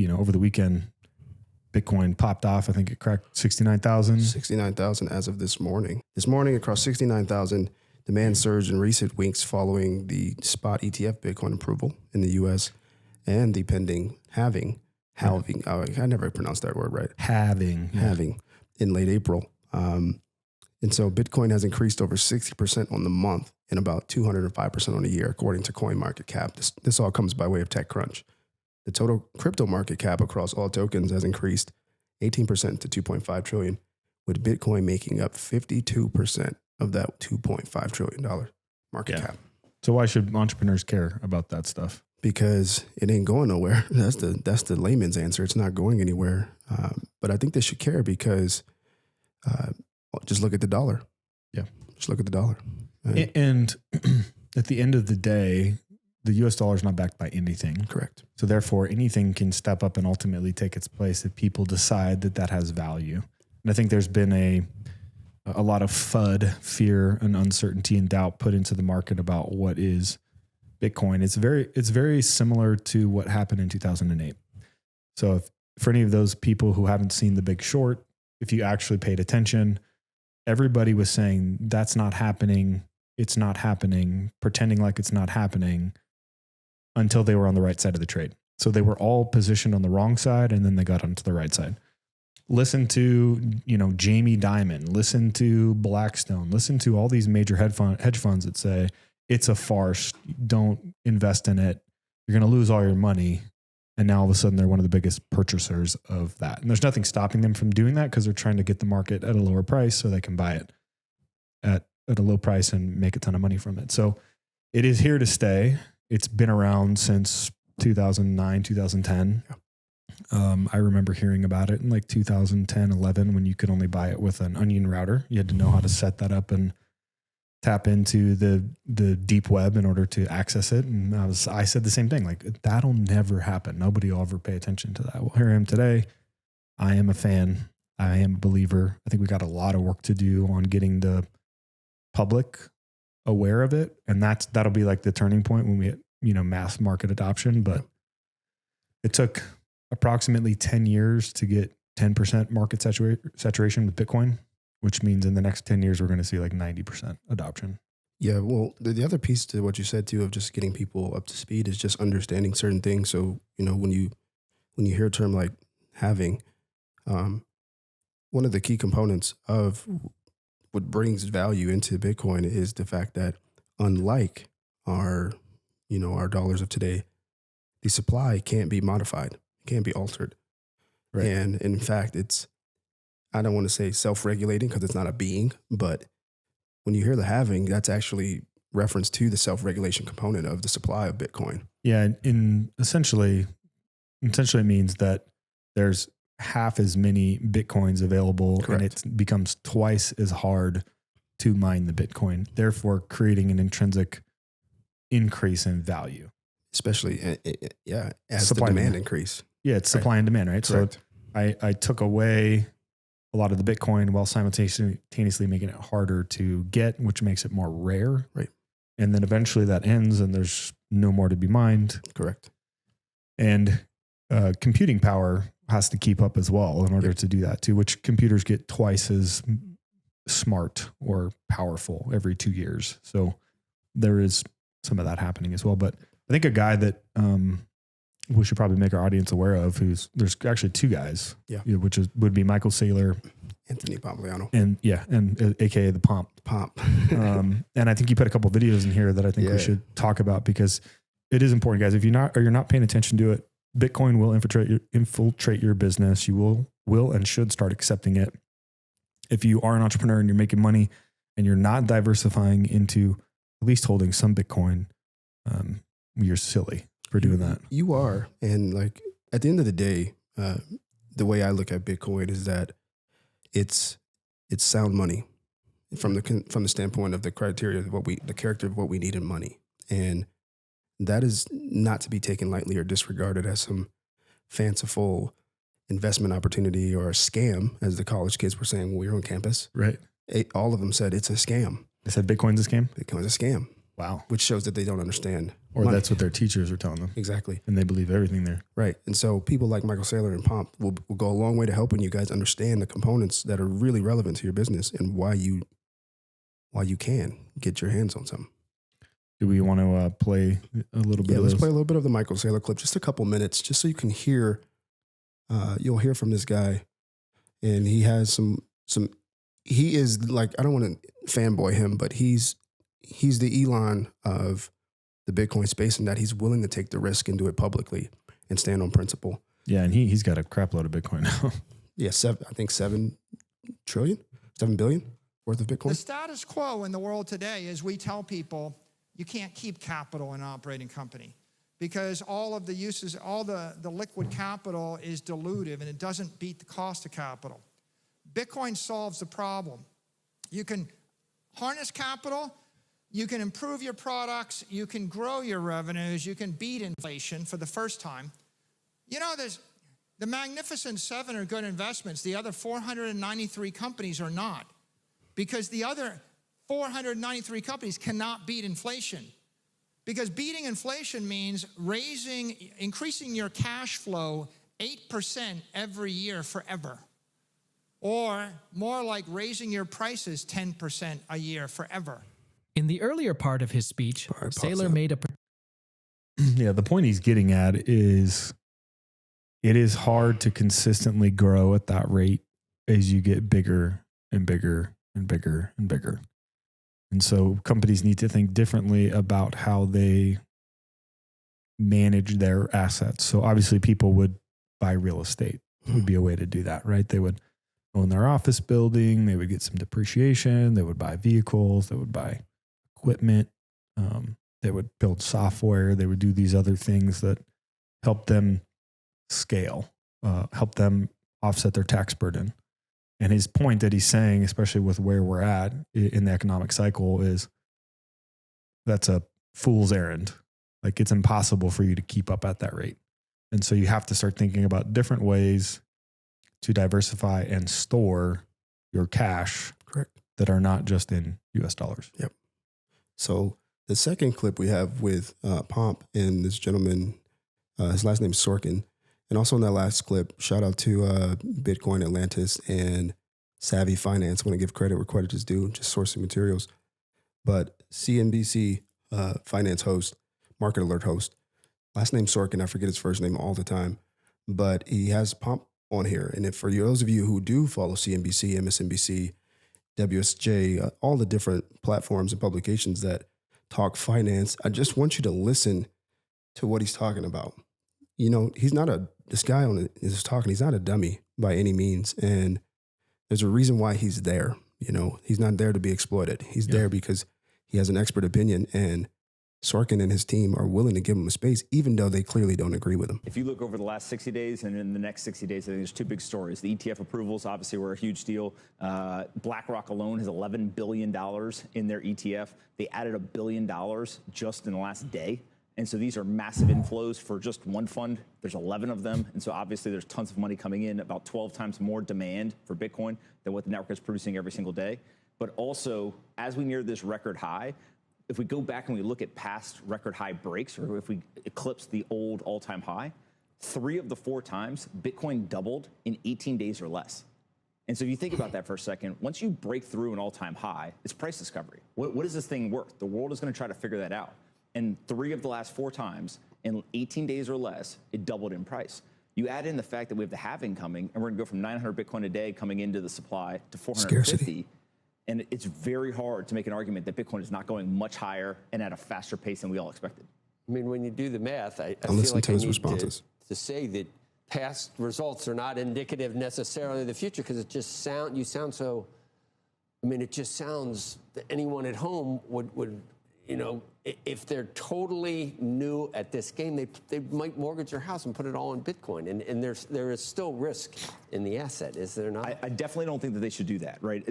over the weekend, Bitcoin popped off. I think it cracked 69,000. 69,000 as of this morning. This morning, across 69,000, demand surged in recent weeks following the spot ETF Bitcoin approval in the U.S. and the pending halving. I never pronounced that word right. Halving in late April. And so Bitcoin has increased over 60% on the month and about 205% on the year, according to CoinMarketCap. This all comes by way of TechCrunch. The total crypto market cap across all tokens has increased 18% to 2.5 trillion, with Bitcoin making up 52% of that $2.5 trillion market cap. So why should entrepreneurs care about that stuff? Because it ain't going nowhere. That's the layman's answer. It's not going anywhere. But I think they should care because just look at the dollar. Yeah. Just look at the dollar. And at the end of the day, the US dollar is not backed by anything. Correct. So therefore, anything can step up and ultimately take its place if people decide that has value. And I think there's been a lot of FUD, fear and uncertainty and doubt put into the market about what is Bitcoin. It's very similar to what happened in 2008. So for any of those people who haven't seen The Big Short, if you actually paid attention, everybody was saying that's not happening. It's not happening, pretending like it's not happening until they were on the right side of the trade. So they were all positioned on the wrong side and then they got onto the right side. Listen to, Jamie Dimon, listen to Blackstone, listen to all these major hedge funds that say it's a farce. Don't invest in it. You're going to lose all your money. And now all of a sudden they're one of the biggest purchasers of that. And there's nothing stopping them from doing that because they're trying to get the market at a lower price so they can buy it at a low price and make a ton of money from it. So it is here to stay. It's been around since 2009, 2010. I remember hearing about it in like 2010, 11, when you could only buy it with an onion router. You had to know how to set that up and tap into the deep web in order to access it. And I said the same thing, like that'll never happen. Nobody will ever pay attention to that. Well, here I am today. I am a fan. I am a believer. I think we got a lot of work to do on getting the public aware of it. And that'll be like the turning point when we hit, mass market adoption. But it took approximately 10 years to get 10% market saturation with Bitcoin, which means in the next 10 years, we're going to see like 90% adoption. Yeah. Well, the other piece to what you said too, of just getting people up to speed is just understanding certain things. So, when you hear a term like halving, one of the key components of what brings value into Bitcoin is the fact that unlike our dollars of today, the supply can't be modified, can't be altered. Right. And in fact, I don't want to say self-regulating because it's not a being, but when you hear the halving, that's actually reference to the self-regulation component of the supply of Bitcoin. Yeah. And essentially means that there's half as many Bitcoins available. Correct. And it becomes twice as hard to mine the Bitcoin, therefore creating an intrinsic increase in value. Especially, as supply the demand increase. Yeah, it's supply and demand, right? Correct. So I took away a lot of the Bitcoin while simultaneously making it harder to get, which makes it more rare. Right. And then eventually that ends and there's no more to be mined. Correct. And computing power has to keep up as well in order to do that too, which computers get twice as smart or powerful every 2 years. So there is some of that happening as well. But I think a guy that we should probably make our audience aware of, there's actually two guys, which would be Michael Saylor, Anthony Pompliano, and AKA the Pomp. And I think you put a couple of videos in here that I think we should talk about because it is important, guys. If you're not paying attention to it, Bitcoin will infiltrate your business. You will and should start accepting it. If you are an entrepreneur and you're making money and you're not diversifying into at least holding some Bitcoin, you're silly for doing that. You are. And like at the end of the day, the way I look at Bitcoin is that it's sound money from the standpoint of the criteria of the character of what we need in money. And that is not to be taken lightly or disregarded as some fanciful investment opportunity or a scam, as the college kids were saying when we were on campus. Right. All of them said it's a scam. They said Bitcoin's a scam? Bitcoin's a scam. Wow. which shows that they don't understand. Or money. that's what their teachers are telling them. Exactly. And they believe everything there. Right. And so people like Michael Saylor and Pomp will go a long way to helping you guys understand the components that are really relevant to your business and why you can get your hands on something. Do we want to play a little bit of let's those? play a little bit of the Michael Saylor clip, just a couple minutes, just so you can hear, you'll hear from this guy. And he has he is like, I don't want to fanboy him, but he's the Elon of the Bitcoin space, in that he's willing to take the risk and do it publicly and stand on principle. Yeah, and he's got a crap load of Bitcoin now. Yeah, I think 7 billion worth of Bitcoin. The status quo in the world today is we tell people you can't keep capital in an operating company because all of the uses, all the liquid capital is dilutive and it doesn't beat the cost of capital. Bitcoin solves the problem. You can harness capital, you can improve your products, you can grow your revenues, you can beat inflation for the first time. You know, the Magnificent Seven are good investments. The other 493 companies are not, because the other 493 companies cannot beat inflation. Because beating inflation means increasing your cash flow 8% every year forever. Or more like raising your prices 10% a year forever. In the earlier part of his speech, Saylor made a... Yeah, the point he's getting at is it is hard to consistently grow at that rate as you get bigger and bigger and bigger and bigger. And so companies need to think differently about how they manage their assets. So obviously people would buy real estate. It would be a way to do that, right? They would own their office building. They would get some depreciation. They would buy vehicles. They would buy equipment. They would build software. They would do these other things that help them scale, help them offset their tax burden. And his point that he's saying, especially with where we're at in the economic cycle, is that's a fool's errand. Like, it's impossible for you to keep up at that rate. And so you have to start thinking about different ways to diversify and store your cash. Correct. That are not just in US dollars. Yep. So the second clip we have with Pomp and this gentleman, his last name is Sorkin. And also in that last clip, shout out to Bitcoin Atlantis and Savvy Finance. I want to give credit where credit is due, just sourcing materials. But CNBC finance host, market alert host, last name Sorkin, I forget his first name all the time, but he has Pomp on here. And if for those of you who do follow CNBC, MSNBC, WSJ, all the different platforms and publications that talk finance, I just want you to listen to what he's talking about. You know, this guy is talking, he's not a dummy by any means. And there's a reason why he's there. You know, he's not there to be exploited. He's there because he has an expert opinion, and Sorkin and his team are willing to give him a space, even though they clearly don't agree with him. If you look over the last 60 days and in the next 60 days, I think there's two big stories. The ETF approvals obviously were a huge deal. BlackRock alone has $11 billion in their ETF. They added $1 billion just in the last day. And so these are massive inflows for just one fund. There's 11 of them. And so obviously there's tons of money coming in, about 12 times more demand for Bitcoin than what the network is producing every single day. But also, as we near this record high, if we go back and we look at past record high breaks, or if we eclipse the old all-time high, 3 of the 4 times Bitcoin doubled in 18 days or less. And so if you think about that for a second, once you break through an all-time high, it's price discovery. What is this thing worth? The world is going to try to figure that out. And 3 of the last 4 times in 18 days or less, it doubled in price. You add in the fact that we have the halving coming, and we're going to go from 900 Bitcoin a day coming into the supply to 450. Scarcity. And it's very hard to make an argument that Bitcoin is not going much higher and at a faster pace than we all expected. I mean, when you do the math, I feel listen like to I his need responses. to say that past results are not indicative necessarily of the future, because you sound so, I mean, it just sounds that anyone at home would, you know, if they're totally new at this game, they might mortgage their house and put it all in Bitcoin. And there is still risk in the asset, is there not? I definitely don't think that they should do that, right?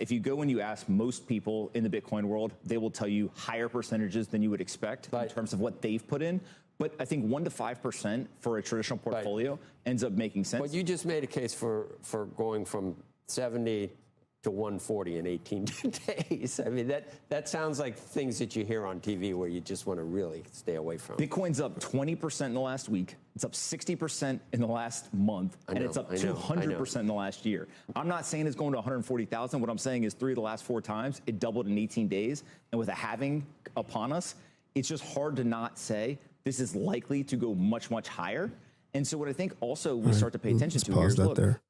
If you go and you ask most people in the Bitcoin world, they will tell you higher percentages than you would expect in terms of what they've put in. But I think 1 to 5% for a traditional portfolio ends up making sense. But you just made a case for going from 70 to 140 in 18 days. I mean, that sounds like things that you hear on TV where you just want to really stay away from. Bitcoin's up 20% in the last week. It's up 60% in the last month. And it's up 200% in the last year. I'm not saying it's going to 140,000. What I'm saying is 3 of the last 4 times, it doubled in 18 days. And with a halving upon us, it's just hard to not say this is likely to go much, much higher. And so what I think also we start to pay attention to here is, look, there.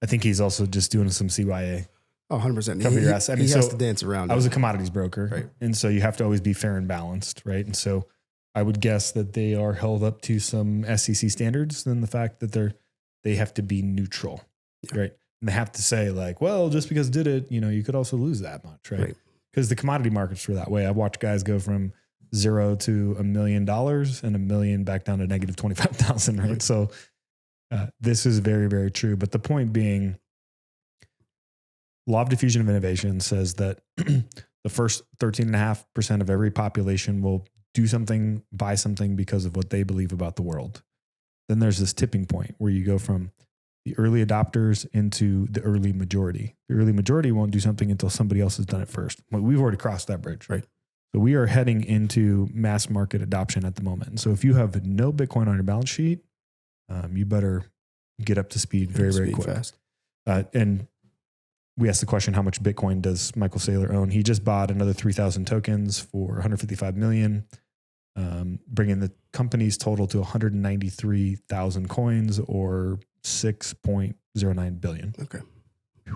I think he's also just doing some CYA. Oh, 100%. Cover your ass. I mean, he so has to dance around. I was a commodities broker, right? And so you have to always be fair and balanced, right? And so I would guess that they are held up to some SEC standards than the fact that they have to be neutral, right? And they have to say like, well, just because did it, you could also lose that much, right? Because the commodity markets were that way. I watched guys go from 0 to $1 million and $1 million back down to negative 25,000, right? So this is very, very true. But the point being, law of diffusion of innovation says that the first 13.5% of every population will do something, buy something because of what they believe about the world. Then there's this tipping point where you go from the early adopters into the early majority. The early majority won't do something until somebody else has done it first. Well, we've already crossed that bridge, right? So we are heading into mass market adoption at the moment. And so if you have no Bitcoin on your balance sheet, you better get up to speed very, very quick. Fast. And we asked the question, how much Bitcoin does Michael Saylor own? He just bought another 3,000 tokens for 155 million, bringing the company's total to 193,000 coins or 6.09 billion. Okay.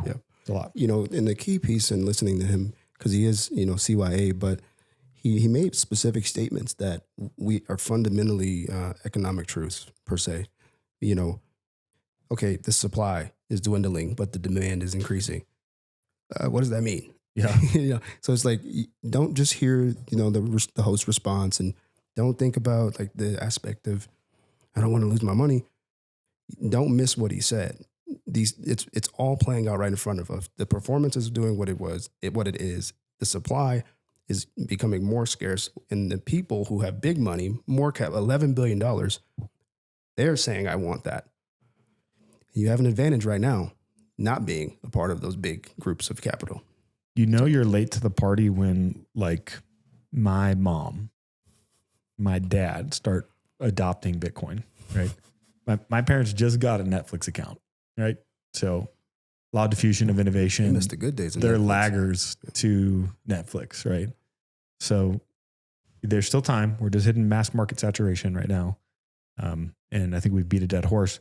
Yeah. It's a lot. In the key piece and listening to him, because he is, CYA, but he made specific statements that we are fundamentally economic truths per se. Okay, the supply is dwindling, but the demand is increasing. What does that mean? Yeah. So it's like, don't just hear, the host response and don't think about like the aspect of, I don't want to lose my money. Don't miss what he said. It's all playing out right in front of us. The performance is doing what it is. The supply is becoming more scarce, and the people who have big money, more cap, $11 billion, they're saying, I want that. You have an advantage right now, not being a part of those big groups of capital. You're late to the party when like my mom, my dad start adopting Bitcoin, right? My parents just got a Netflix account, right? So law of diffusion of innovation. They missed the good days. They're Netflix. laggers to Netflix, right? So there's still time. We're just hitting mass market saturation right now. And I think we've beat a dead horse.